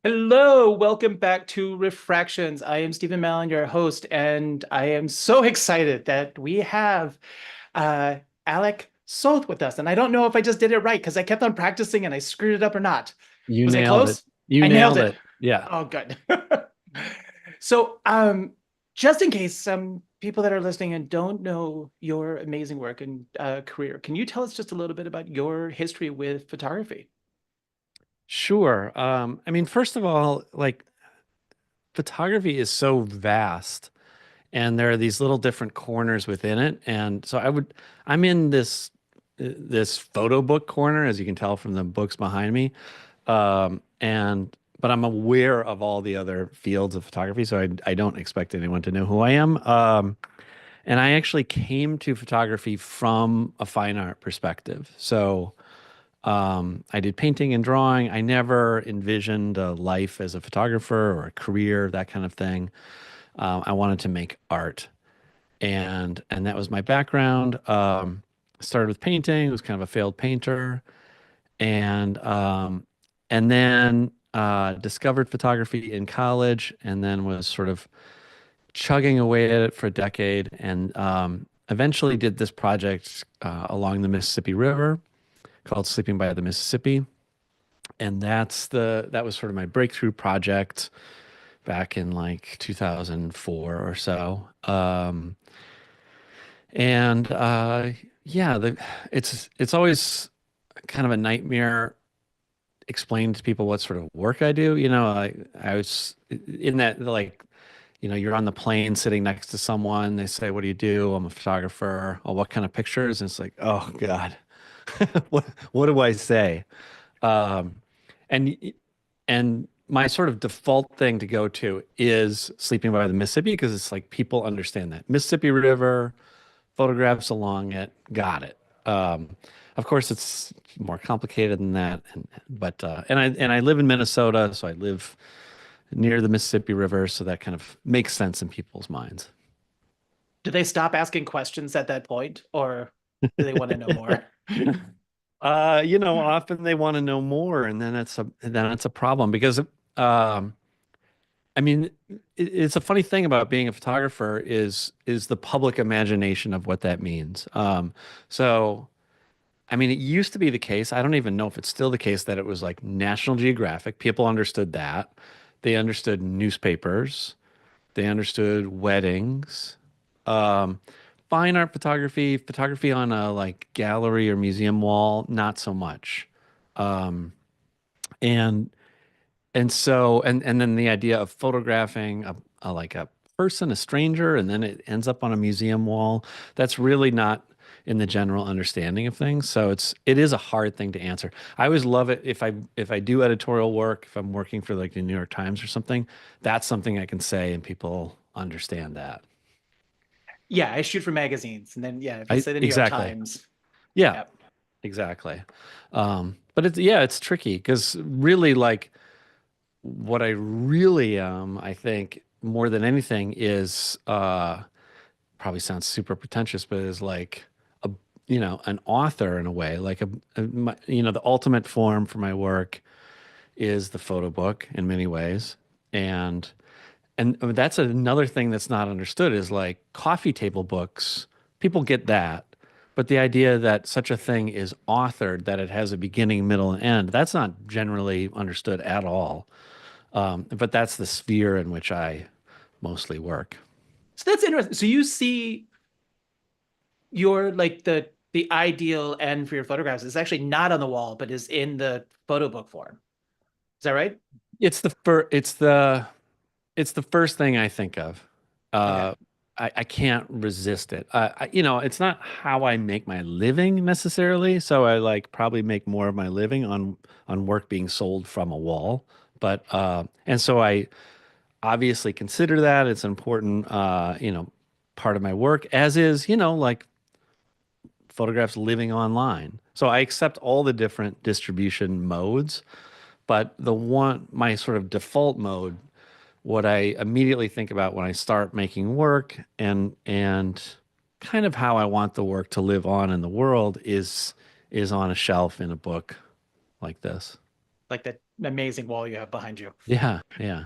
Hello, welcome back to Refractions. I am Stephen Mallon, your host, and I am so excited that we have uh, Alec Soth with us. And I don't know if I just did it right because I kept on practicing and I screwed it up or not. You Was I nailed it. close? You I nailed nailed it. it. Yeah. Oh, good. So, just in case some people that are listening and don't know your amazing work and career, can you tell us just a little bit about your history with photography? Sure. I mean, first of all, like photography is so vast and there are these little different corners within it. And so I'm in this photo book corner, as you can tell from the books behind me. But I'm aware of all the other fields of photography, so I don't expect anyone to know who I am. And I actually came to photography from a fine art perspective. So I did painting and drawing. I never envisioned a life as a photographer or a career, that kind of thing. I wanted to make art, and that was my background. Started with painting. Was kind of a failed painter, and then discovered photography in college, and then was sort of chugging away at it for a decade, and eventually did this project along the Mississippi River called Sleeping by the Mississippi, and that was sort of my breakthrough project back in like 2004 or so. And yeah, it's always kind of a nightmare explaining to people what sort of work I do. I was in that, like, you're on the plane sitting next to someone. They say, "What do you do?" "I'm a photographer." "Oh, what kind of pictures?" And it's like, oh God, what do I say? Um, and and my sort of default thing to go to is Sleeping by the Mississippi, because it's like people understand that Mississippi River, photographs along it, got it. Of course, it's more complicated than that, and I live in Minnesota, so I live near the Mississippi River, so that kind of makes sense in people's minds. Do they stop asking questions at that point, or do they want to know more? Often they want to know more, and then it's a problem because I mean, it's a funny thing about being a photographer is the public imagination of what that means. So I mean, it used to be the case. I don't even know if it's still the case that it was like National Geographic. People understood that. They understood newspapers. They understood weddings. Um, Fine art photography, photography on a like gallery or museum wall, not so much. Um, and and then the idea of photographing a person, a stranger, and then it ends up on a museum wall. That's really not in the general understanding of things. So it is a hard thing to answer. I always love it if I do editorial work, if I'm working for like the New York Times or something, that's something I can say and people understand that. Yeah, I shoot for magazines, and then yeah, if you I say the New York exactly. Times, Yeah, yeah, exactly. But it's tricky because really like what I really am, I think, more than anything is probably sounds super pretentious, but is like a an author in a way. Like the ultimate form for my work is the photo book in many ways, and that's another thing that's not understood is like coffee table books. People get that, but the idea that such a thing is authored, that it has a beginning, middle, and end, that's not generally understood at all. But that's the sphere in which I mostly work. so that's interesting. So you see your like the ideal end for your photographs is actually not on the wall, but is in the photo book form. Is that right? It's the fir- it's the first thing I think of. Okay. Uh, I can't resist it. It's not how I make my living necessarily. So I like probably make more of my living on work being sold from a wall. But and so I obviously consider that it's an important part of my work, as is like photographs living online. So I accept all the different distribution modes, but my sort of default mode, what I immediately think about when I start making work and kind of how I want the work to live on in the world is on a shelf in a book like this. Like that amazing wall you have behind you. Yeah, yeah.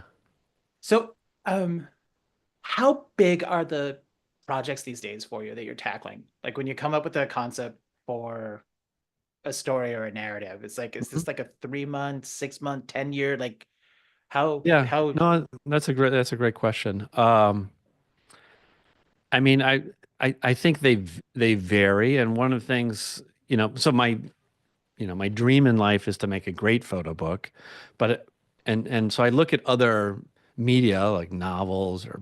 So, um, how big are the projects these days for you that you're tackling? Like when you come up with a concept for a story or a narrative, it's like, is Mhm. this like a 3 month, 6 month, 10 year? Like how Yeah. how No, that's a great question. I mean, I think they vary, and one of the things, so my dream in life is to make a great photo book, but and so I look at other media like novels or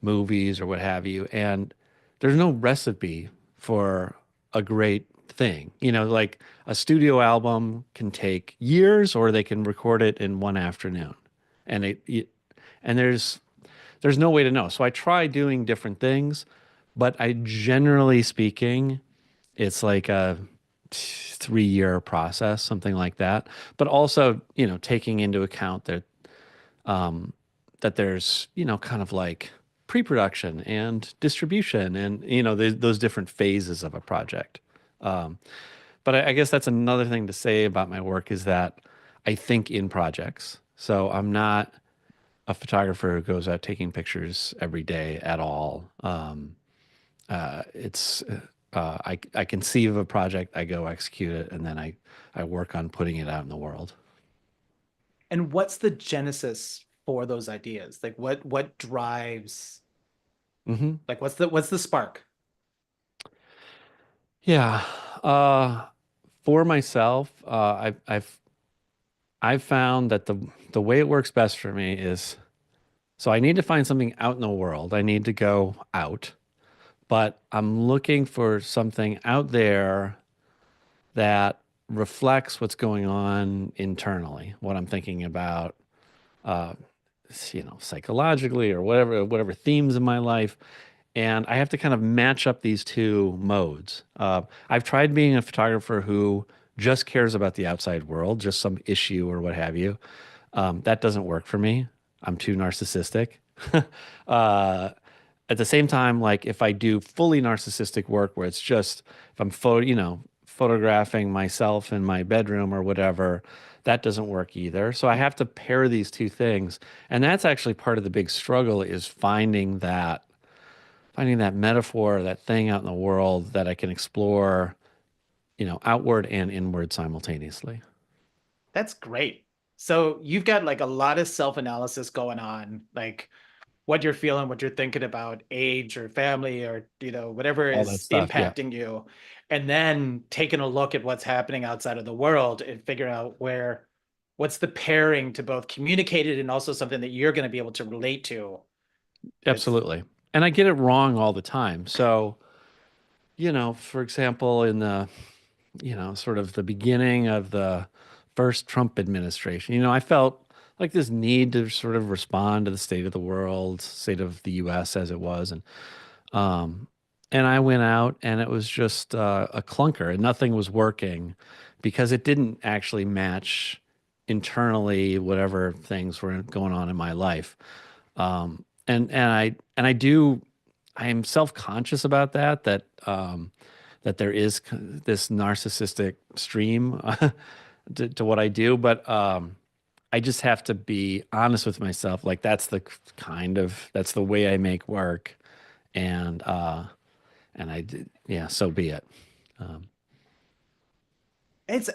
movies or what have you, and there's no recipe for a great thing. Like a studio album can take years, or they can record it in one afternoon, and and there's no way to know. So I try doing different things, but I generally speaking, it's like a 3-year process, something like that. But also, taking into account um, that there's, kind of like pre-production and distribution and, those different phases of a project. Um, but I guess that's another thing to say about my work is that I think in projects. So I'm not a photographer who goes out taking pictures every day at all. It's I conceive of a project, I go execute it, and then I work on putting it out in the world. and what's the genesis for those ideas? Like what drives, Hmm. like what's the spark? Yeah. Uh, for myself, I've found that the way it works best for me is so I need to find something out in the world. I need to go out, but I'm looking for something out there that reflects what's going on internally, what I'm thinking about, uh, psychologically or whatever themes in my life. And I have to kind of match up these two modes. I've tried being a photographer who just cares about the outside world, just some issue or what have you. That doesn't work for me. I'm too narcissistic. uh, at the same time, like if I do fully narcissistic work where it's just if I'm photographing myself in my bedroom or whatever, that doesn't work either. So I have to pair these two things. And that's actually part of the big struggle is finding that metaphor, that thing out in the world that I can explore, outward and inward simultaneously. That's great. So you've got like a lot of self-analysis going on, like what you're feeling, what you're thinking about age or family or whatever All that is stuff. Yeah, impacting you, and then taking a look at what's happening outside of the world and figuring out what's the pairing to both communicate it and also something that you're going to be able to relate to. It's absolutely. And I get it wrong all the time. So, for example, in the sort of the beginning of the first Trump administration, I felt like this need to sort of respond to the state of the world, state of the US as it was. Um, and I went out and it was just a clunker and nothing was working because it didn't actually match internally whatever things were going on in my life. I am self-conscious about that there is this narcissistic stream to what I do, but I just have to be honest with myself. Like that's the way I make work, and yeah, so be it. Um, it's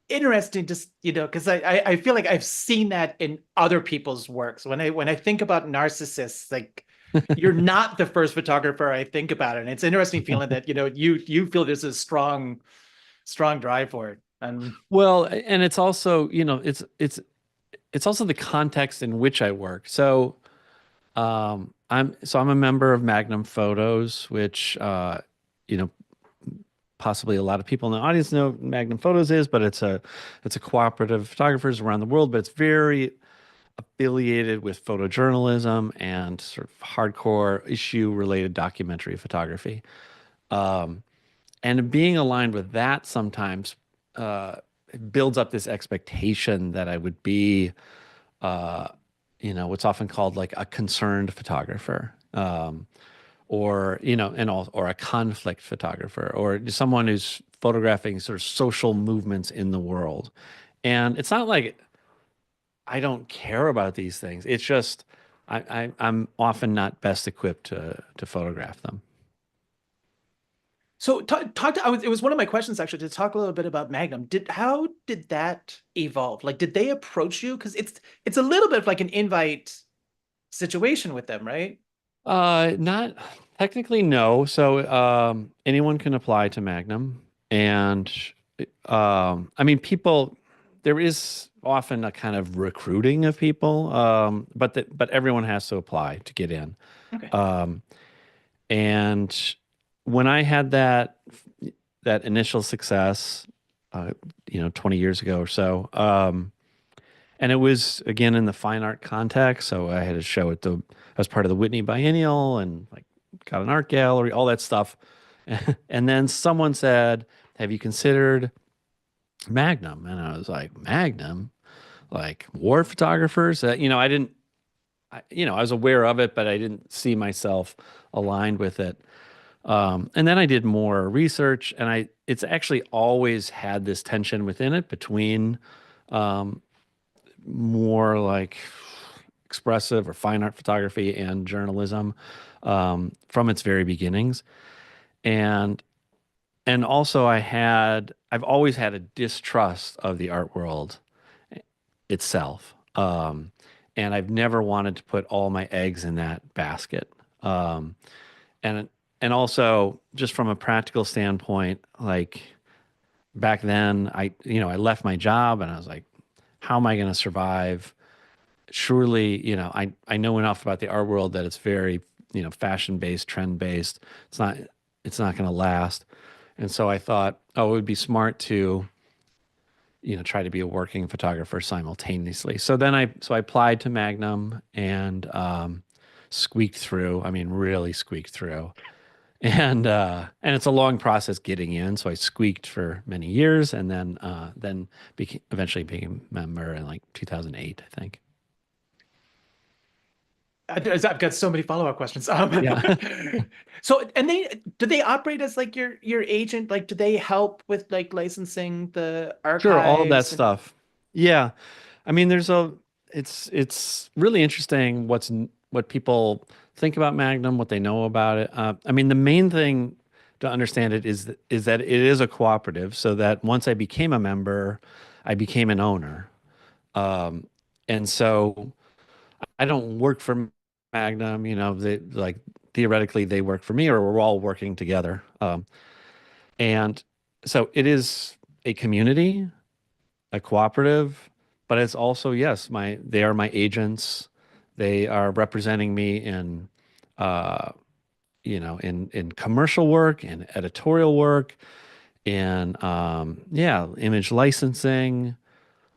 interesting just because I feel like I've seen that in other people's works. When I think about narcissists, like you're not the first photographer I think about it. And it's interesting feeling that you feel there's a strong drive for it. And well, and it's also, it's also the context in which I work. So I'm a member of Magnum Photos, which you know possibly a lot of people in the audience know Magnum Photos is, but it's a cooperative of photographers around the world, but it's very affiliated with photojournalism and sort of hardcore issue related documentary photography. Um, and being aligned with that sometimes uh, builds up this expectation that I would be, uh, what's often called like a concerned photographer. Or or a conflict photographer or someone who's photographing sort of social movements in the world, and it's not like I don't care about these things. It's just I'm often not best equipped to photograph them. So talk to, it was one of my questions actually to talk a little bit about Magnum. How did that evolve? Like, did they approach you? Because it's a little bit of like an invite situation with them, right? Not technically, no. So, anyone can apply to Magnum, and I mean, people. There is often a kind of recruiting of people, but everyone has to apply to get in. Okay. Um, and when I had that initial success, uh, 20 years ago or so, and it was again in the fine art context. So I had to show it to as part of the Whitney Biennial and like got an art gallery, all that stuff. And then someone said, "Have you considered Magnum?" And I was like, "Magnum? Like war photographers?" I didn't, I was aware of it, but I didn't see myself aligned with it. And then I did more research, and it's actually always had this tension within it between um, more like expressive or fine art photography and journalism from its very beginnings. And also I've always had a distrust of the art world itself. And I've never wanted to put all my eggs in that basket. Um, and also just from a practical standpoint, like back then I left my job and I was like, how am I going to survive? Surely, I know enough about the art world that it's very, fashion based, trend based. It's not going to last. And so I thought, oh, it would be smart to, try to be a working photographer simultaneously. So I applied to Magnum and squeaked through. I mean, really squeaked through. And it's a long process getting in. So I squeaked for many years and then eventually became a member in like 2008, I think. I've got so many follow-up questions. Yeah. So, and do they operate as like your agent? Like, do they help with like licensing the Sure, all of that archives and stuff. Yeah. I mean, it's really interesting what people think about Magnum, what they know about it. I mean, the main thing to understand it is that it is a cooperative, so that once I became a member, I became an owner. And so I don't work for Magnum, they like theoretically they work for me or we're all working together. And so it is a community, a cooperative, but it's also, yes, they are my agents. They are representing me in uh, in commercial work, in editorial work, in yeah, image licensing,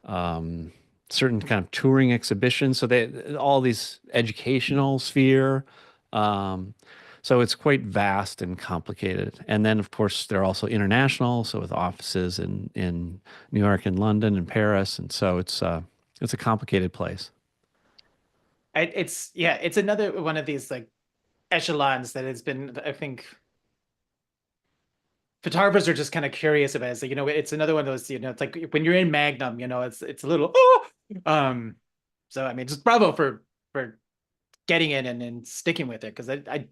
um, certain kind of touring exhibitions. So they all these educational sphere. Um, so it's quite vast and complicated. And then of course they're also international, so with offices in New York and London and Paris. And so it's a complicated place. it's yeah, it's another one of these like echelons that has been, I think, photographers are just kind of curious about it. So, it's another one of those, it's like when you're in Magnum, it's a little oh! So I mean, just bravo for getting in and sticking with it, because I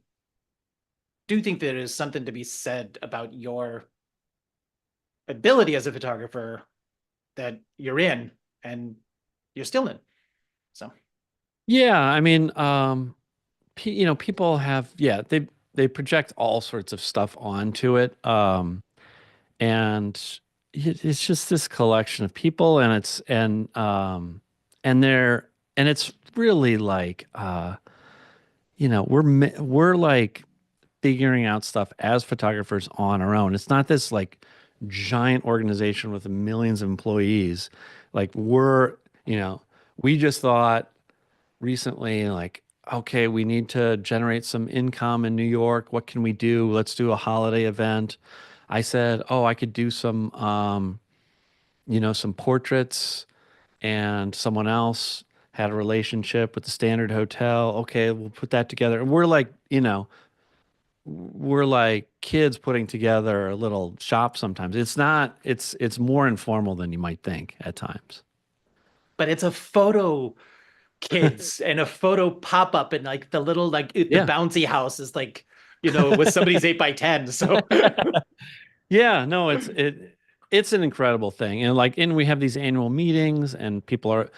do think there is something to be said about your ability as a photographer that you're in and you're still in. So Yeah, I mean, people have, yeah, they project all sorts of stuff onto it. And it's just this collection of people and and they're and it's really like we're like figuring out stuff as photographers on our own. It's not this like giant organization with millions of employees. Like you know we just thought recently like, okay, we need to generate some income in New York. What can we do? Let's do a holiday event. I said, oh, I could do some portraits, and someone else had a relationship with the Standard Hotel. Okay, we'll put that together. And we're like kids putting together a little shop sometimes. It's not, it's more informal than you might think at times. but it's a photo kids and a photo pop up and like the little the Yeah. bouncy house is like with somebody's 8 by 10. So Yeah, no, it's an incredible thing. And like and we have these annual meetings and people are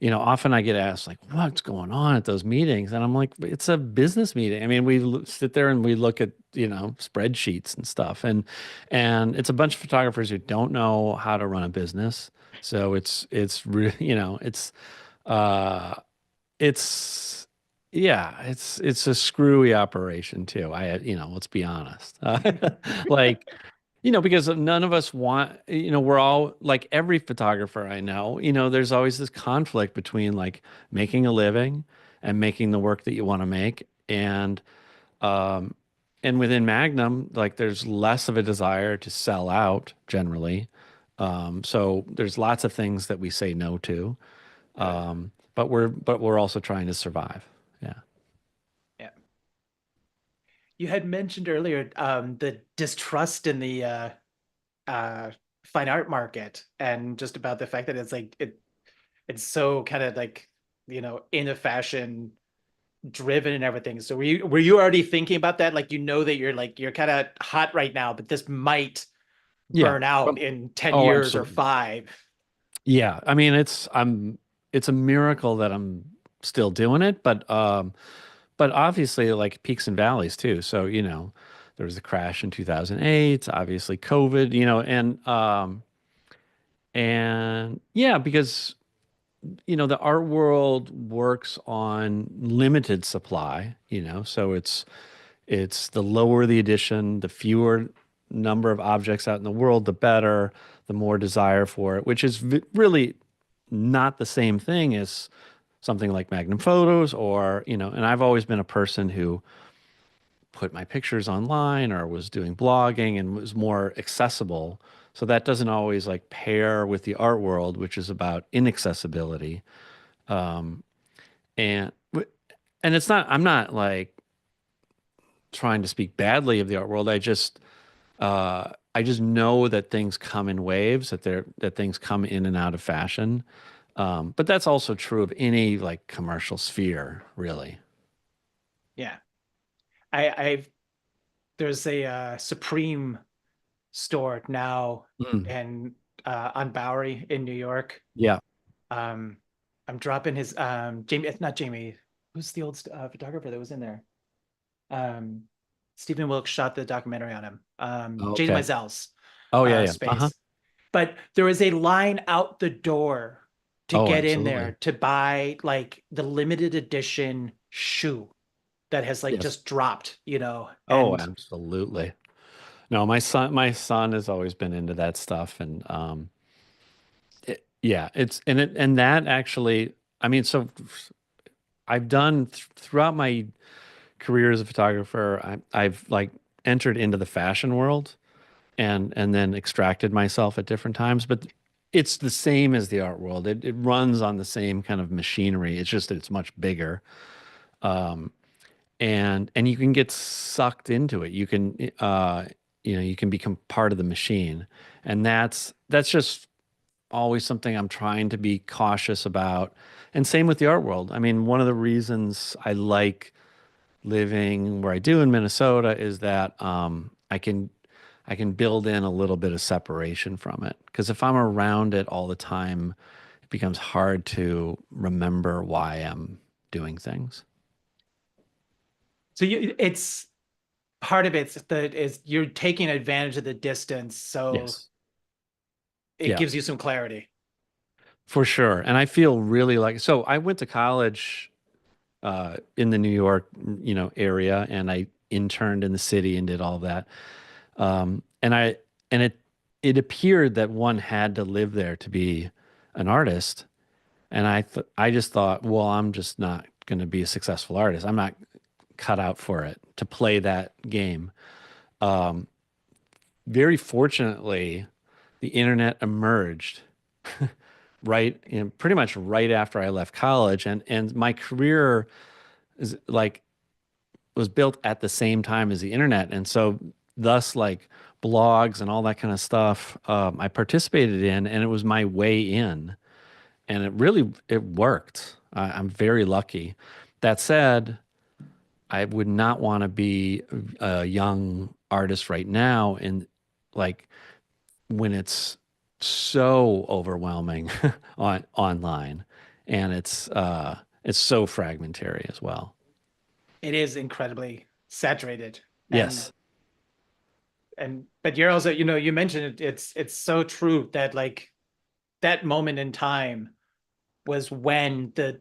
often I get asked like what's going on at those meetings and I'm like it's a business meeting. I mean, sit there and we look at, spreadsheets and stuff and it's a bunch of photographers who don't know how to run a business. So it's really, uh it's yeah, it's a screwy operation too. Let's be honest. Like, because none of us want, we're all like every photographer I know, there's always this conflict between like making a living and making the work that you want to make. Um and within Magnum, like there's less of a desire to sell out generally. So there's lots of things that we say no to. good. But we're also trying to survive. Yeah. Yeah. You had mentioned earlier the distrust in the uh fine art market and just about the fact that it's so kind of like in a fashion driven and everything. So were you already thinking about that? Like that you're kind of hot right now, but this might Yeah. burn out in 10 Oh, years or absolutely. 5. Yeah. I mean, it's a miracle that I'm still doing it, but obviously like peaks and valleys too. So, there was the crash in 2008, obviously COVID, and yeah, because the art world works on limited supply, so it's the lower the edition, the fewer number of objects out in the world, the better, the more desire for it, which is really not the same thing as something like Magnum Photos or, and I've always been a person who put my pictures online or was doing blogging and was more accessible. So that doesn't always like pair with the art world, which is about inaccessibility. And and it's not, I'm not like trying to speak badly of the art world. I just know that things come in waves, that things come in and out of fashion. But that's also true of any like commercial sphere, really. Yeah. I've there's a Supreme store now Mm. and on Bowery in New York. Yeah. Um, I'm dropping his Jamie. It's not Jamie. Who's the old photographer that was in there? Um, Stephen Wilkes shot the documentary on him. Jane Okay. Mizell's Oh yeah, yeah. Uh-huh. space. But there is a line out the door to Oh, get in absolutely. there to buy like the limited edition shoe that has like Yes. just dropped, Oh, and absolutely. No, my son has always been into that stuff and yeah, and that actually, I mean, so I've done throughout my career as a photographer, I've like entered into the fashion world and then extracted myself at different times, but it's the same as the art world. It runs on the same kind of machinery. It's just that it's much bigger. And you can get sucked into it. You can become part of the machine. And that's just always something I'm trying to be cautious about. And same with the art world. I mean, one of the reasons I like living where I do in Minnesota is that I can build in a little bit of separation from it. Because if I'm around it all the time, it becomes hard to remember why I'm doing things. so it's part of it's you're taking advantage of the distance, so Yes. it Yeah, gives you some clarity. for sure. And I feel really like so I went to college in the New York, area, and I interned in the city and did all of that. And it appeared that one had to live there to be an artist. And I just thought, well, I'm just not going to be a successful artist. I'm not cut out for it to play that game. Very fortunately, the internet emerged right, pretty much right after I left college, and my career is like was built at the same time as the internet, and so thus like blogs and all that kind of stuff, I participated in, and it was my way in. and it worked. I'm very lucky. That said, I would not want to be a young artist right now in like when it's so overwhelming online and it's so fragmentary as well. It is incredibly saturated. And Yes. but you're also, you mentioned it, it's so true that like that moment in time was when the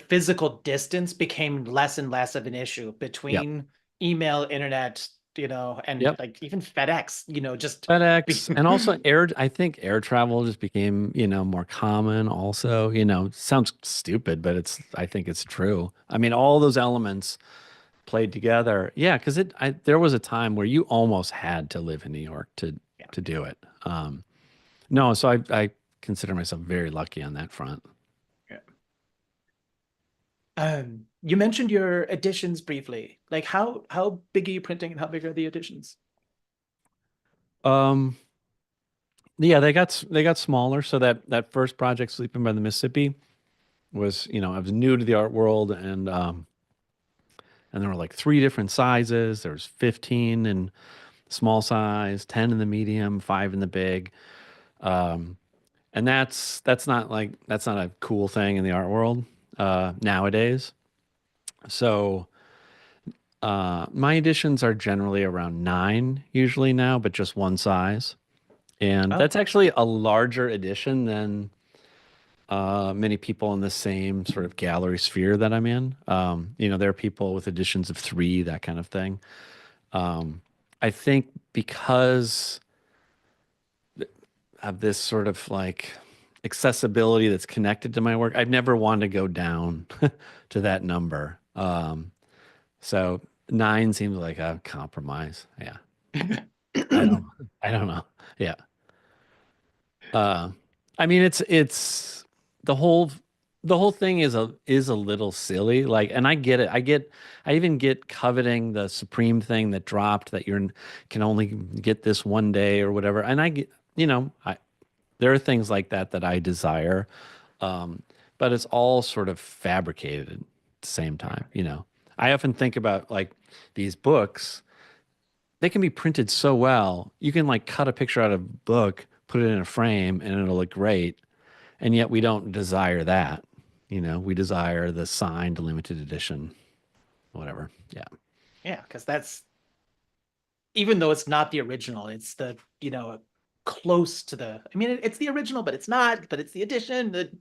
physical distance became less and less of an issue Yep. between email, internet, and Yep. like even FedEx, just FedEx be and also I think air travel just became, more common also, sounds stupid, but I think it's true. I mean, all those elements played together. Yeah, because there was a time where you almost had to live in New York yeah. to do it. No, so I consider myself very lucky on that front. Yeah. You mentioned your editions briefly. Like how big are you printing and how big are the editions? Um, yeah, they got smaller. So that first project, Sleeping by the Mississippi, was, I was new to the art world, and there were like three different sizes. There was 15 in small size, 10 in the medium, five in the big. Um, and that's not a cool thing in the art world nowadays. So my editions are generally around 9 usually now, but just one size. And Oh, that's actually a larger edition than many people in the same sort of gallery sphere that I'm in. There are people with editions of 3, that kind of thing. I think because of this sort of like accessibility that's connected to my work, I've never wanted to go down to that number. So 9 seems like a compromise. Yeah. I don't I don't know. Yeah. Uh, I mean it's the whole the whole thing is a little silly. Like, and I get it. I even get coveting the Supreme thing that dropped that can only get this one day or whatever. And I get, there are things like that I desire. But it's all sort of fabricated at the same time. I often think about like these books, they can be printed so well. You can like cut a picture out of a book, put it in a frame, and it'll look great. And yet we don't desire that. We desire the signed limited edition, whatever. Yeah. yeah, because that's even though it's not the original, it's the, close to the, I mean, it's the original, but it's not, but it's the edition that,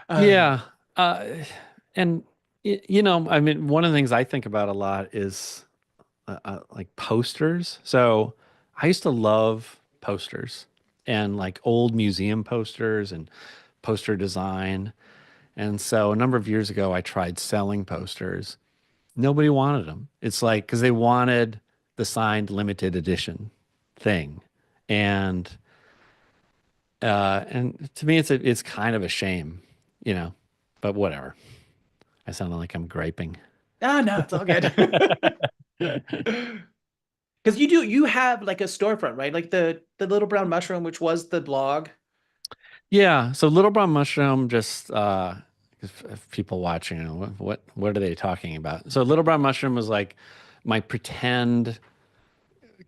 um, Yeah. Uh, and, I mean, one of the things I think about a lot is like posters. So I used to love posters and like old museum posters and poster design. And so a number of years ago, I tried selling posters. Nobody wanted them. It's like, because they wanted the signed limited edition thing. And, and to me, it's kind of a shame, you know, but whatever. I sound like I'm griping. oh no, it's all good. Because you have like a storefront, right? Like the Little Brown Mushroom, which was the blog. Yeah. So Little Brown Mushroom, just if people watching, what are they talking about? So Little Brown Mushroom was like my pretend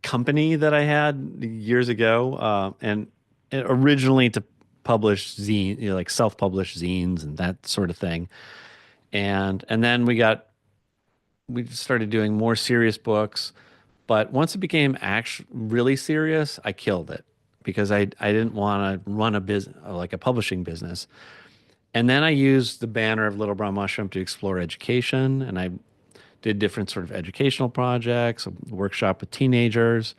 company that I had years ago, and originally to publish zine, like self-published zines and that sort of thing. And then we started doing more serious books. But once it became actually really serious, I killed it because I didn't want to run a business like a publishing business. And then I used the banner of Little Brown Mushroom to explore education, and I did different sort of educational projects, a workshop with teenagers.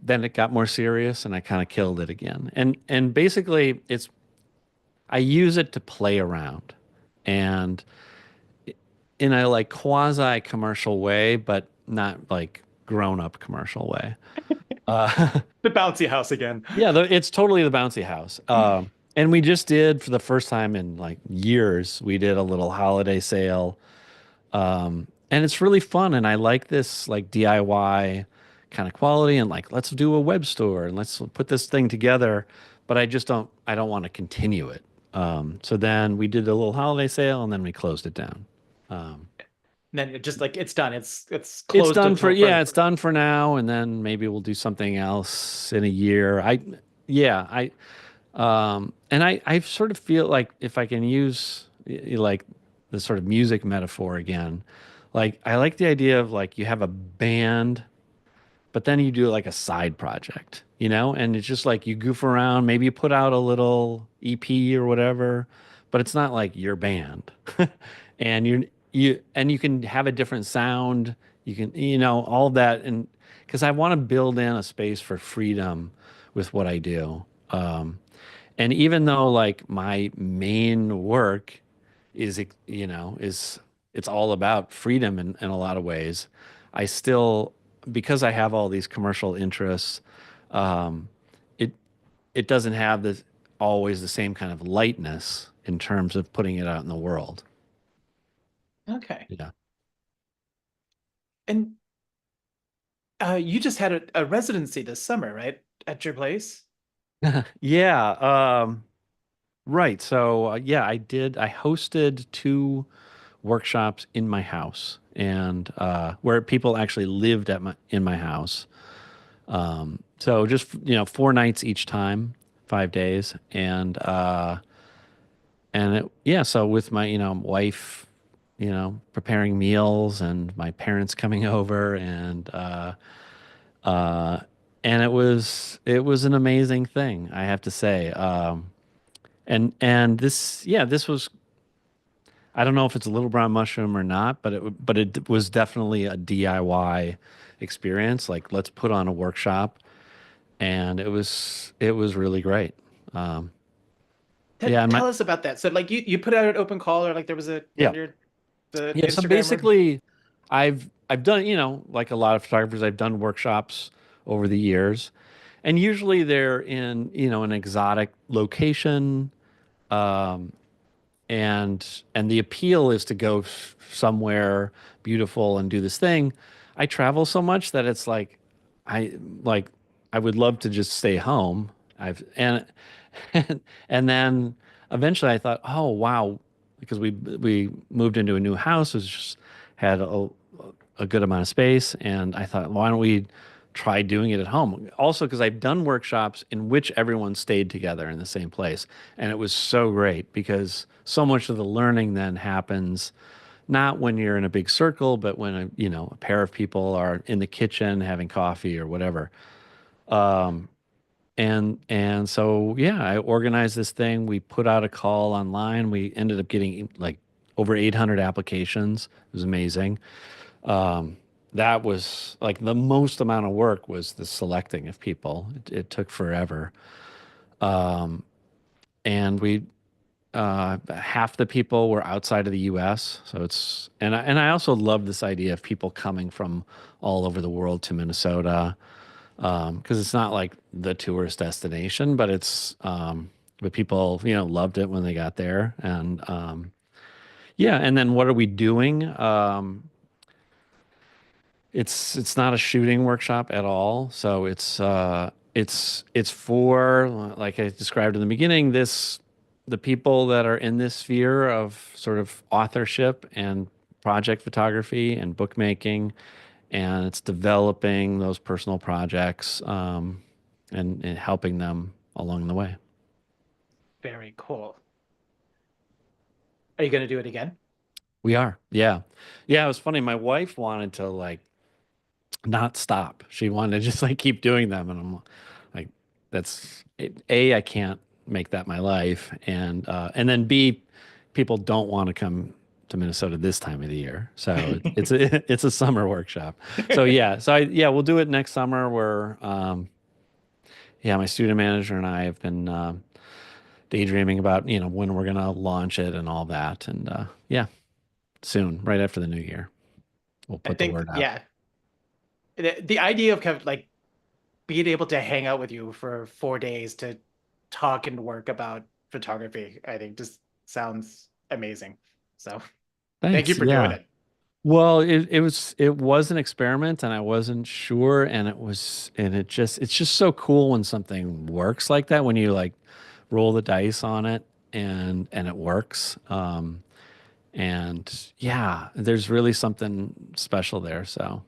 Then it got more serious, and I kind of killed it again. And basically, I use it to play around, and in a like quasi commercial way, but not like grown up commercial way. The bouncy house again. Yeah, it's totally the bouncy house. And we just did for the first time in like years, we did a little holiday sale. And it's really fun. And I like this like DIY kind of quality and like, let's do a web store and let's put this thing together. But I don't want to continue it. So then we did a little holiday sale and then we closed it down. Um, And then it just like it's done. It's it's closed done for, until yeah, further. it's done for now, and then maybe we'll do something else in a year. Yeah, and I sort of feel like if I can use like the sort of music metaphor again, like I like the idea of like you have a band, but then you do like a side project, and it's just like you goof around, maybe you put out a little EP or whatever, but it's not like your band. And you can have a different sound, you can, all of that. And because I want to build in a space for freedom with what I do. And even though like my main work is, it's all about freedom in a lot of ways, I still, because I have all these commercial interests, um, it it doesn't have this always the same kind of lightness in terms of putting it out in the world. Okay. Yeah. And you just had a residency this summer, right? At your place? Yeah. Right. So yeah, I hosted two workshops in my house, and where people actually lived in my house. So just 4 nights each time, 5 days, yeah. So with my wife, preparing meals, and my parents coming over, uh, and it was an amazing thing, I have to say. And this, yeah, this was, I don't know if it's a little brown mushroom or not, but it was definitely a DIY experience. Like, let's put on a workshop, and it was really great. Um, yeah, and Tell us about that. So like you put out an open call or like there was a yeah, on your the yeah. So Instagram or basically, I've done, like a lot of photographers, I've done workshops over the years, and usually they're in an exotic location. Um, and the appeal is to go somewhere beautiful and do this thing. I travel so much that it's I like I would love to just stay home. I've and then eventually I thought, oh wow, because we moved into a new house, was just had a good amount of space, and I thought, why don't we try doing it at home? Also, because I've done workshops in which everyone stayed together in the same place, and it was so great because so much of the learning then happens not when you're in a big circle, but when a pair of people are in the kitchen having coffee or whatever. And so yeah, I organized this thing. We put out a call online. We ended up getting like over 800 applications. It was amazing. That was like the most amount of work was the selecting of people. It took forever. And we half the people were outside of the US. So and I also love this idea of people coming from all over the world to Minnesota, because it's not like the tourist destination, but people loved it when they got there. And yeah, and then what are we doing? It's not a shooting workshop at all. So it's for, like I described in the beginning, the people that are in this sphere of sort of authorship and project photography and bookmaking, and it's developing those personal projects, and helping them along the way. very cool. Are you going to do it again? We are, yeah, yeah. It was funny. My wife wanted to like not stop. She wanted to just like keep doing them, and I'm like, that's it. A, I can't make that my life, and then B, people don't want to come to Minnesota this time of the year, so it's a summer workshop. So yeah, yeah, we'll do it next summer. Yeah, my student manager and I have been daydreaming about when we're gonna launch it and all that, and yeah, soon, right after the new year, we'll I put the think word out. yeah, the idea of kind of like being able to hang out with you for 4 days to talk and work about photography, I think just sounds amazing. So thank you Thanks. for doing Yeah. it. Well, it was an experiment, and I wasn't sure, and it's just so cool when something works like that, when you like roll the dice on it. and it works. And yeah, there's really something special there. So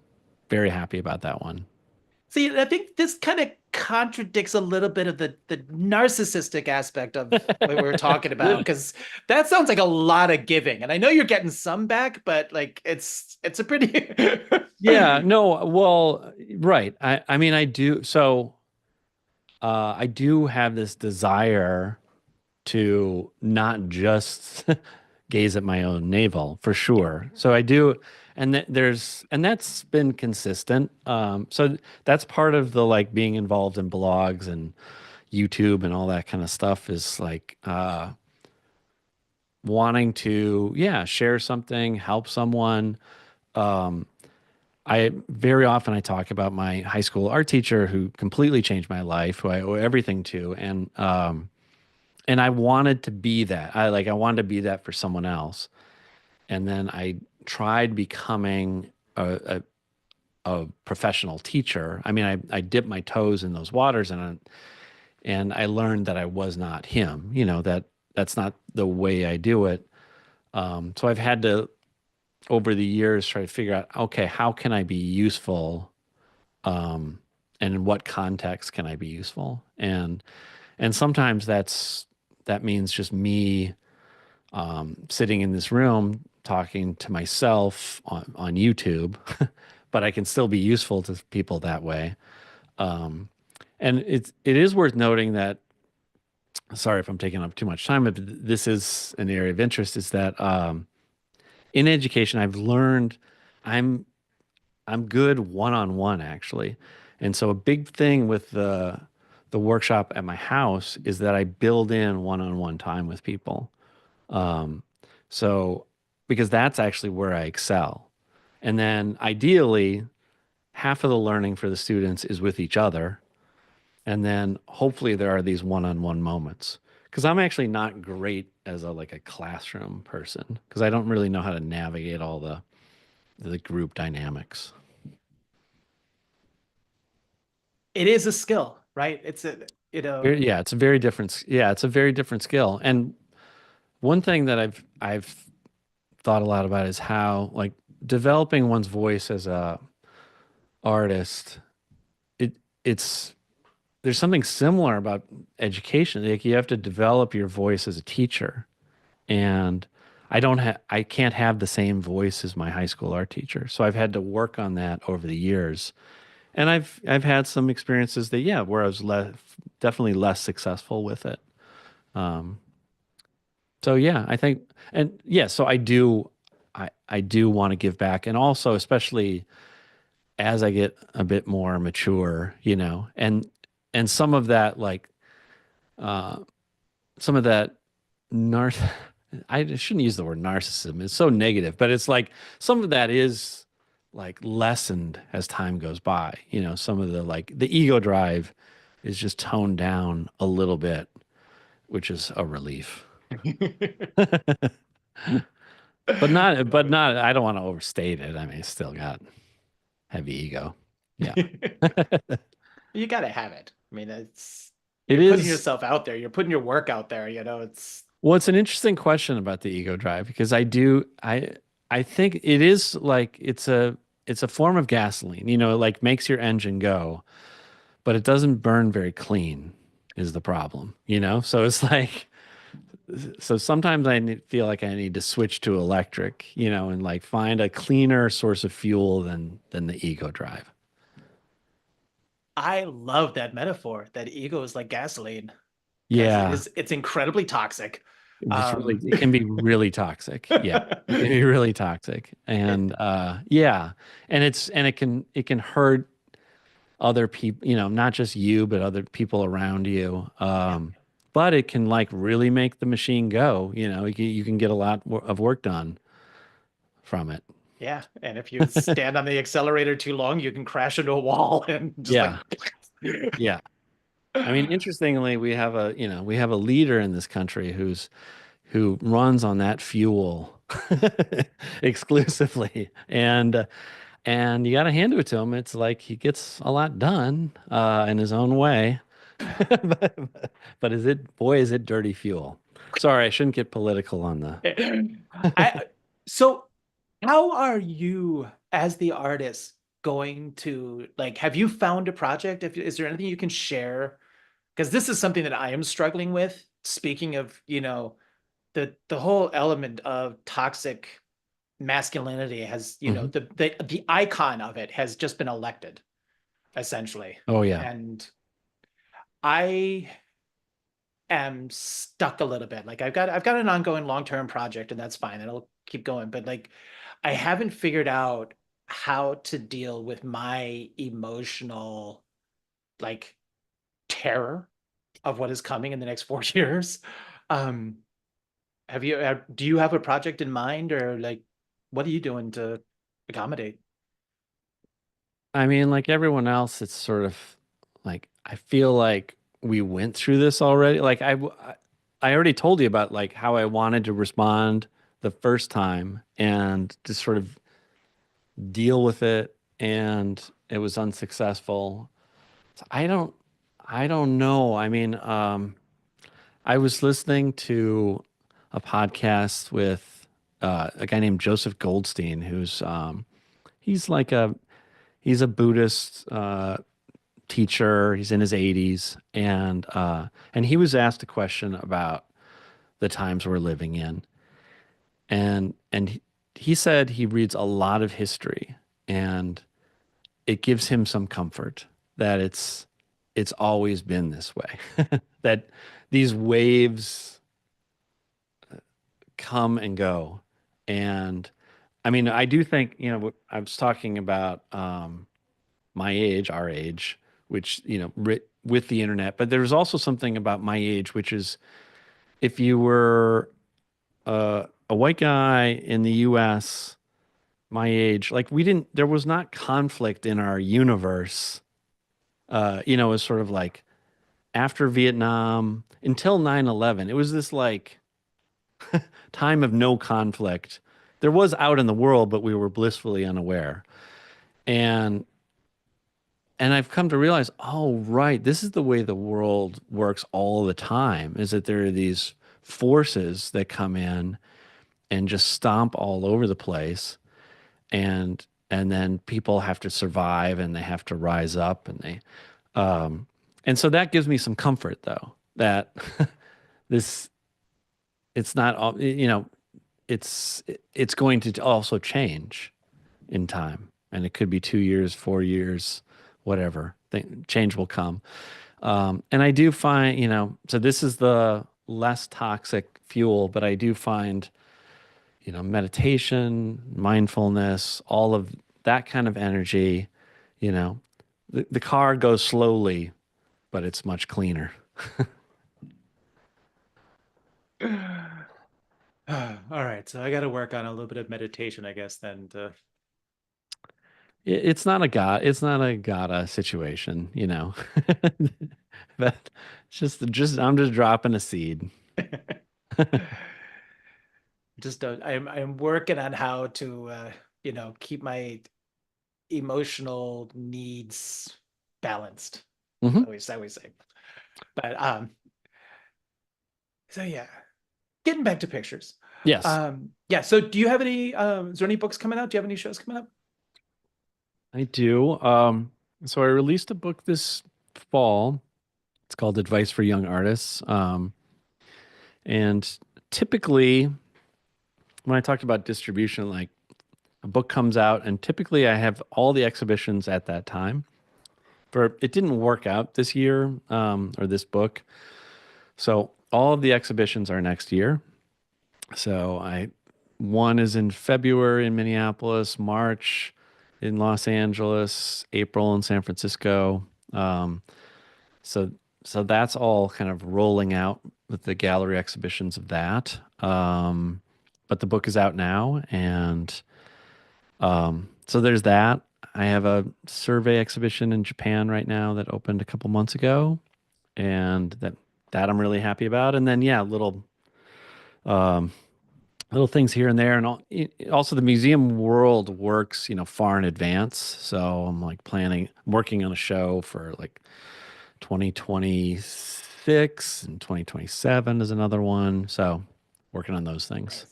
very happy about that one. See, I think this kind of contradicts a little bit of the narcissistic aspect of what we were talking about, because that sounds like a lot of giving. And I know you're getting some back, but like it's a pretty Yeah, no, well, right. I mean, I do. So I do have this desire to not just gaze at my own navel for sure. So I do, and and that's been consistent. So that's part of the like being involved in blogs and YouTube and all that kind of stuff is like wanting to, yeah, share something, help someone. Um, I very often I talk about my high school art teacher who completely changed my life, who I owe everything to, and I wanted to be that. I wanted to be that for someone else. And then I tried becoming a professional teacher. I mean, I dipped my toes in those waters and I learned that I was not him, that that's not the way I do it. So I've had to, over the years, try to figure out, okay, how can I be useful? And in what context can I be useful? And sometimes that means just me sitting in this room talking to myself on YouTube, but I can still be useful to people that way. Um, and it is worth noting that, sorry if I'm taking up too much time, but this is an area of interest, is that in education I've learned I'm I'm good one-on-one actually. And so a big thing with the workshop at my house is that I build in one-on-one time with people. Um, so because that's actually where I excel. And then ideally, half of the learning for the students is with each other. And then hopefully there are these one-on-one moments. Because I'm actually not great as a classroom person because I don't really know how to navigate all the group dynamics. it is a skill, right? It's a Yeah, it's a very different. Yeah, it's a very different skill. And one thing that I've thought a lot about is how like developing one's voice as a artist. It it's there's something similar about education. Like you have to develop your voice as a teacher, and I can't have the same voice as my high school art teacher. So I've had to work on that over the years. And I've had some experiences that yeah, where I was definitely less successful with it. Um, so yeah, I think and yeah, so I do want to give back and also especially as I get a bit more mature, and some of that like uh some of that narc I shouldn't use the word narcissism. It's so negative, but it's like some of that is like lessened as time goes by. Some of the like the ego drive is just toned down a little bit, which is a relief. But not I don't want to overstate it. I mean, it's still got heavy ego. Yeah. you gotta have it. I mean, it's It you're putting is. yourself out there, you're putting your work out there, it's Well, it's an interesting question about the ego drive because I think it is like it's a form of gasoline, it like makes your engine go, but it doesn't burn very clean is the problem. So it's like so sometimes feel like I need to switch to electric, and like find a cleaner source of fuel than the ego drive. I love that metaphor that ego is like gasoline because Yeah, it's incredibly toxic. Um it can be really toxic. Yeah. It can be really toxic. it, And yeah, and it can hurt other people, not just you, but other people around you. yeah. But it can like really make the machine go, you can get a lot of work done from it. Yeah, and if you stand on the accelerator too long, you can crash into a wall and just like Yeah. Yeah. I mean, interestingly, we have a leader in this country who runs on that fuel exclusively. And you got to hand it to him. It's like he gets a lot done in his own way. but, but is it, boy, is it dirty fuel. Sorry, I shouldn't get political on the. I so how are you as the artist going to like have you found a project? If is there anything you can share? Because this is something that I am struggling with. Speaking of, the whole element of toxic masculinity has, Mhm. the icon of it has just been elected, essentially. Oh yeah. And I am stuck a little bit. Like I've got an ongoing long-term project and that's fine. It'll keep going. But like I haven't figured out how to deal with my emotional like terror of what is coming in the next 4 years. Um, do you have a project in mind or like what are you doing to accommodate? I mean, like everyone else, it's sort of like I feel like we went through this already. Like I already told you about like how I wanted to respond the first time and to sort of deal with it, and it was unsuccessful. So I don't know. I mean, I was listening to a podcast with a guy named Joseph Goldstein, who's he's like a he's a Buddhist teacher. He's in his 80s, and he was asked a question about the times we're living in, and he said he reads a lot of history, and it gives him some comfort that it's always been this way, that these waves come and go, and I mean, I do think, I was talking about my age, our age, which, with the internet, but there's also something about my age, which is if you were a white guy in the US, my age, like there was not conflict in our universe. It was sort of like after Vietnam until 9/11, it was this like time of no conflict. There was out in the world, but we were blissfully unaware. And And I've come to realize, oh, right, this is the way the world works all the time, is that there are these forces that come in and just stomp all over the place. And then people have to survive and they have to rise up um and so that gives me some comfort though, that this it's not all it's going to also change in time. And it could be 2 years, 4 years, whatever. Change will come. And I do find, so this is the less toxic fuel, but I do find, meditation, mindfulness, all of that kind of energy, you know, the car goes slowly, but it's much cleaner. All right, so I got to work on a little bit of meditation, I guess, then to It's not a gotta situation, but I'm just dropping a seed. just don't. I'm working on how to keep my emotional needs balanced. Hmm. I always say. But so yeah, getting back to pictures. Yes, Yeah, so do you have any is there any books coming out? Do you have any shows coming up? I do. So I released a book this fall. It's called Advice for Young Artists. And typically, when I talked about distribution, like a book comes out, and typically I have all the exhibitions at that time. For it didn't work out this year, or this book. So all of the exhibitions are next year. So one is in February in Minneapolis, March in Los Angeles, April in San Francisco. Um, so so that's all kind of rolling out with the gallery exhibitions of that. But the book is out now, and so there's that. I have a survey exhibition in Japan right now that opened a couple months ago, and that I'm really happy about. And then yeah, um, little things here and there, and also the museum world works, far in advance. So I'm like working on a show for like 2026, 2026 and 2027 is another one. So working on those things. Nice.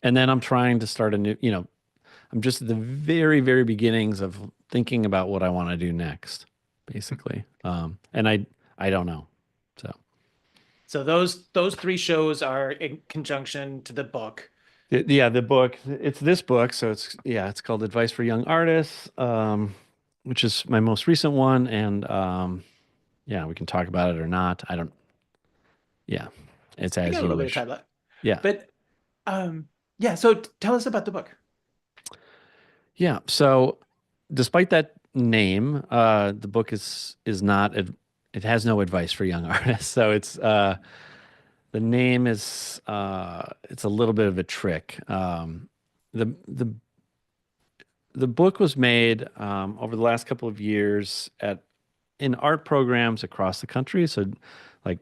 And then I'm trying to start a new, I'm just at the very, very beginnings of thinking about what I want to do next, basically. And I don't know. So So those three shows are in conjunction to the book. yeah, the book, it's this book. So it's called Advice for Young Artists, which is my most recent one. And yeah, we can talk about it or not. I don't, yeah, it's We as got a you little bit of wish. time left. Yeah. But yeah, so tell us about the book. Yeah. So despite that name, the book is not it has no advice for young artists. So the name is it's a little bit of a trick. The the the book was made over the last couple of years at in art programs across the country. So like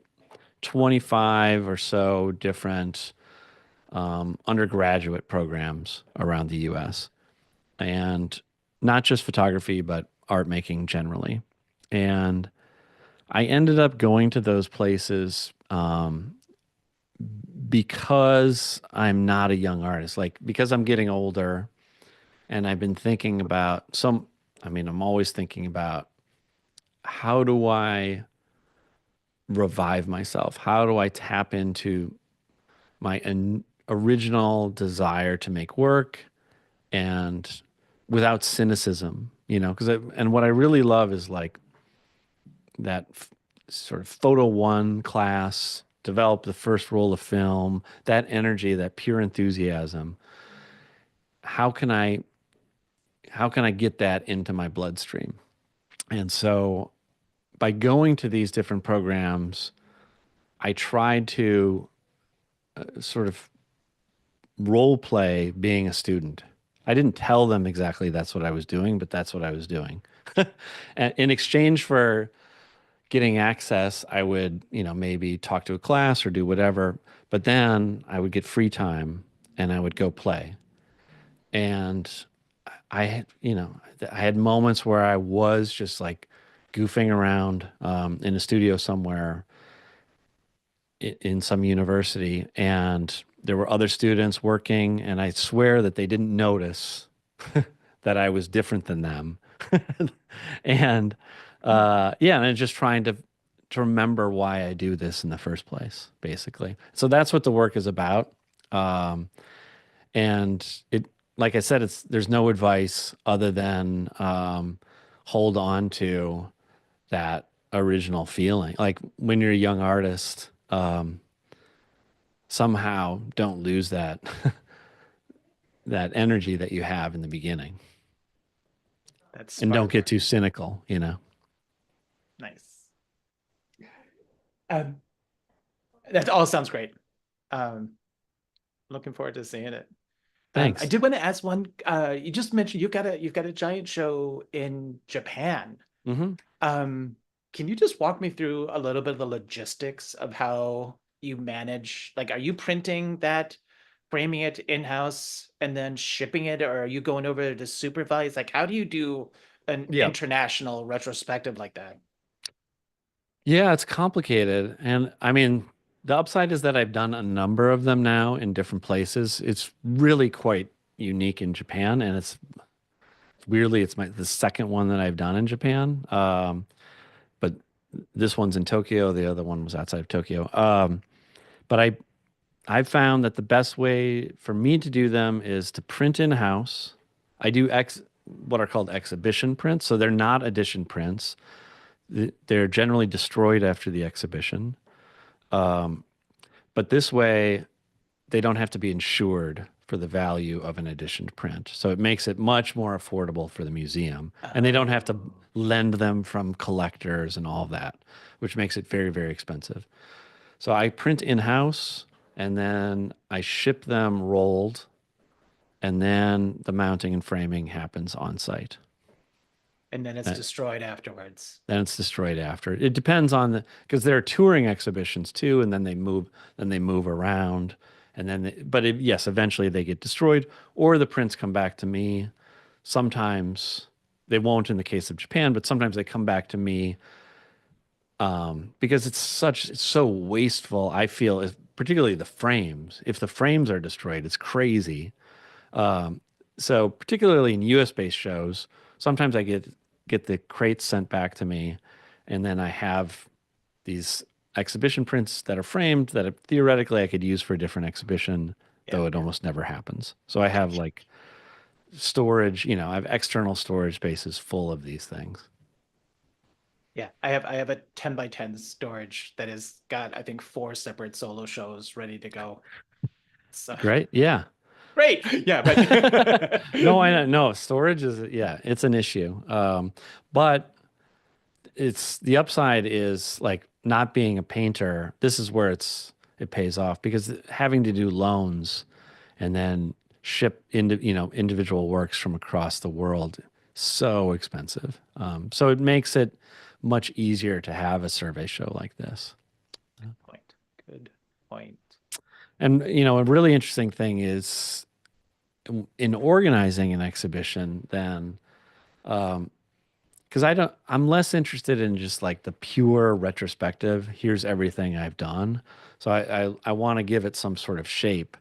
25 or so different undergraduate programs around the US. And not just photography, but art making generally. And I ended up going to those places because I'm not a young artist, like because I'm getting older and I've been thinking about I'm always thinking about how do I revive myself? How do I tap into my original desire to make work and without cynicism, because and what I really love is like that sort of photo one class, develop the first roll of film, that energy, that pure enthusiasm. How can I how can I get that into my bloodstream? And so by going to these different programs, I tried to sort of role play being a student. I didn't tell them exactly that's what I was doing, but that's what I was doing. And in exchange for getting access, I would, maybe talk to a class or do whatever, but then I would get free time and I would go play. And I had moments where I was just like goofing around in a studio somewhere in some university, and there were other students working, and I swear that they didn't notice that I was different than them. And yeah, and just trying to remember why I do this in the first place, basically. So that's what the work is about. Um, and it, like I said, there's no advice other than hold on to that original feeling. Like when you're a young artist, somehow don't lose that that energy that you have in the beginning, That and don't get spark. too cynical. Nice. Um, that all sounds great. Um, looking forward to seeing it. I Thanks. did want to ask one. You just mentioned you've got a giant show in Japan. Hmm. Um, can you just walk me through a little bit of the logistics of how you manage? Like, are you printing that, framing it in-house, and then shipping it, or are you going over to supervise? Like, how do you do an Yeah. international retrospective like that? Yeah, it's complicated. And I mean, the upside is that I've done a number of them now in different places. It's really quite unique in Japan, and it's weirdly it's the second one that I've done in Japan. But this one's in Tokyo. The other one was outside of Tokyo. But I've found that the best way for me to do them is to print in house. I do what are called exhibition prints, so they're not edition prints. They're generally destroyed after the exhibition. But this way, they don't have to be insured for the value of an edition print. So it makes it much more affordable for the museum. And they don't have to Oh, lend them from collectors and all that, which makes it very, very expensive. So I print in-house and then I ship them rolled, and then the mounting and framing happens on site. and then it's Uh, destroyed afterwards. Then it's destroyed after. It depends on because there are touring exhibitions too, and then they move around, and yes, eventually they get destroyed, or the prints come back to me. Sometimes they won't in the case of Japan, but sometimes they come back to me because it's so wasteful. I feel, particularly the frames. If the frames are destroyed, it's crazy. Um, so particularly in US based shows, sometimes I get the crates sent back to me, and then I have these exhibition prints that are framed that theoretically I could use for a different exhibition, Yeah, though it almost never happens. So I have like storage, I have external storage spaces full of these things. yeah. I have a 10 by 10 storage that has got, I think, 4 separate solo shows ready to go. So Great. Yeah. great. Yeah, but No, I don't know. Storage is, yeah, it's an issue. But it's the upside is like not being a painter. This is where it pays off because having to do loans and then ship into, individual works from across the world, so expensive. So it makes it much easier to have a survey show like this. point. Good point. And, a really interesting thing is in organizing an exhibition, then, because I'm less interested in just like the pure retrospective. Here's everything I've done. So I want to give it some sort of shape.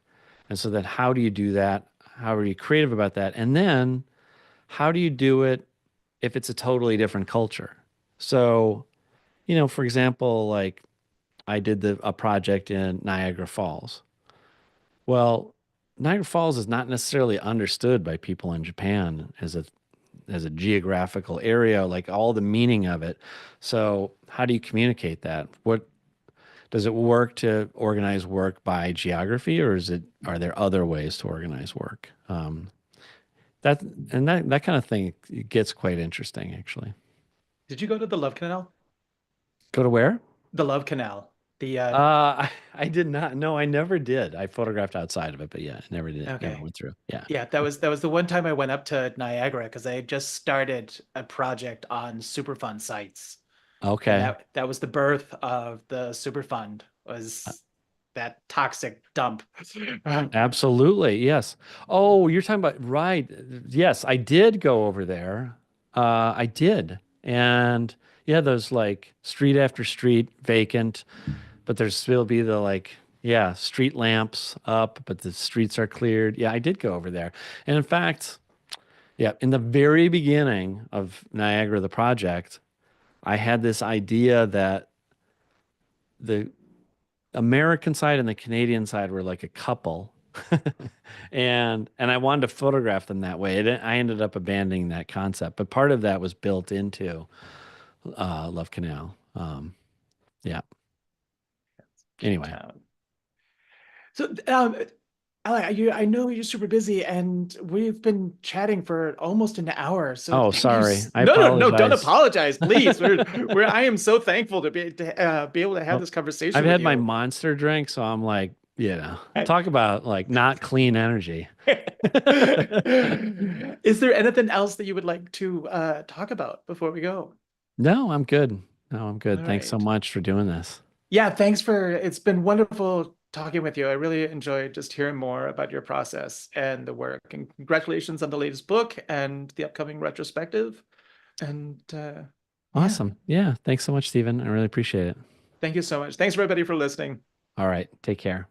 And so then how do you do that? How are you creative about that? And then how do you do it if it's a totally different culture? So, for example, like I did a project in Niagara Falls. Well, Niagara Falls is not necessarily understood by people in Japan as a geographical area, like all the meaning of it. So how do you communicate that? What does it work to organize work by geography, or are there other ways to organize work? That and that kind of thing gets quite interesting, actually. Did you go to the Love Canal? Go to where? The Love Canal. The I did not. No, I never did. I photographed outside of it, but yeah, I never did. Never okay. went through. Yeah. Yeah, that was the one time I went up to Niagara because I had just started a project on Superfund sites. And Okay. that was the birth of the Superfund, was that toxic dump. Absolutely. Yes. Oh, you're talking about, right. Yes, I did go over there. I did. And yeah, those like street after street vacant, but there's still be the like, yeah, street lamps up, but the streets are cleared. Yeah, I did go over there. And in fact, yeah, in the very beginning of Niagara, the project, I had this idea that the American side and the Canadian side were like a couple. And I wanted to photograph them that way. I ended up abandoning that concept, but part of that was built into Love Canal. Yeah. Cute Anyway. town. So, Alec, I know you're super busy, and we've been chatting for almost an hour. So, Oh, thank you. sorry. I No, no, no, don't apologize. apologize, please. I am so thankful to be able to have Well, this I've conversation with had my you. monster drink, so I'm like, talk about like not clean energy. Is there anything else that you would like to talk about before we go? No, I'm good. No, I'm All good. Thanks so right. much for doing this. Yeah, it's been wonderful talking with you. I really enjoyed just hearing more about your process and the work. And congratulations on the latest book and the upcoming retrospective. And yeah, Awesome. Yeah. Thanks so much, Stephen. I really appreciate it. thank you so much. Thanks everybody for listening. All right. Take care.